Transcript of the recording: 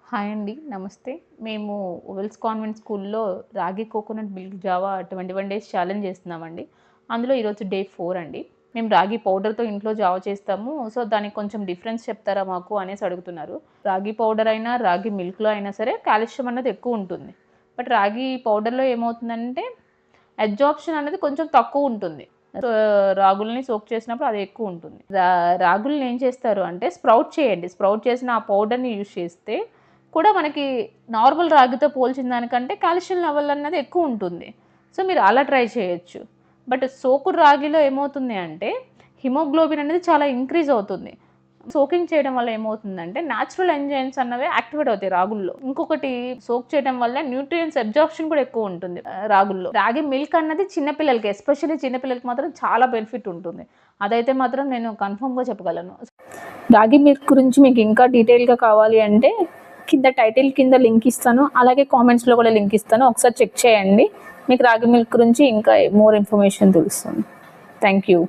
Hi అండి. నమస్తే. మేము ఉమెన్స్ కాన్వెంట్ స్కూల్‌లో రాగి coconut milk Java 21 days challenge చేస్తున్నామండి. అందులో ఈరోజు డే 4 అండి. మేము రాగి పౌడర్‌తో ఇంట్లో జావ చేస్తాము. సో, దానికి కొంచెం డిఫరెన్స్ చెప్తారా మాకు అనేసి అడుగుతున్నారు. రాగి పౌడర్ అయినా, రాగి మిల్క్‌లో అయినా సరే కాల్షియం అన్నది ఎక్కువుంటుంది. బట్ రాగి పౌడర్‌లో ఏమవుతుందంటే అబ్జార్ప్షన్ అనేది కొంచెం తక్కువుంటుంది. రాగుల్ని సోక్ చేసినప్పుడు అది ఎక్కువుంటుంది. రాగుల్ని ఏం చేస్తారు అంటే స్ప్రౌట్ చేయండి. స్ప్రౌట్ చేసిన ఆ పౌడర్‌ని యూజ్ చేస్తే కూడా మనకి నార్మల్ రాగితో పోల్చిన దానికంటే కాల్షియం లెవెల్ అన్నది ఎక్కువుంటుంది. సో, మీరు అలా ట్రై చేయొచ్చు. బట్ సోకుడు రాగిలో ఏమవుతుంది అంటే హిమోగ్లోబిన్ అనేది చాలా ఇంక్రీజ్ అవుతుంది. సోకింగ్ చేయడం వల్ల ఏమవుతుందంటే న్యాచురల్ ఎంజైమ్స్ అన్నవి యాక్టివేట్ అవుతాయి రాగుల్లో. ఇంకొకటి సోక్ చేయడం వల్ల న్యూట్రియంట్స్ అబ్జార్ప్షన్ కూడా ఎక్కువ ఉంటుంది రాగుల్లో. రాగి మిల్క్ అన్నది చిన్నపిల్లలకి ఎస్పెషల్లీ చిన్నపిల్లలకి మాత్రం చాలా బెనిఫిట్ ఉంటుంది. అదైతే మాత్రం నేను కన్ఫర్మ్‌గా చెప్పగలను. రాగి మిల్క్ గురించి మీకు ఇంకా డీటెయిల్‌గా కావాలి అంటే కింద టైటిల్ కింద లింక్ ఇస్తాను. అలాగే కామెంట్స్‌లో కూడా లింక్ ఇస్తాను. ఒకసారి చెక్ చేయండి. మీకు రాగి మిల్క్ గురించి ఇంకా మోర్ ఇన్ఫర్మేషన్ తెలుస్తుంది. Thank you.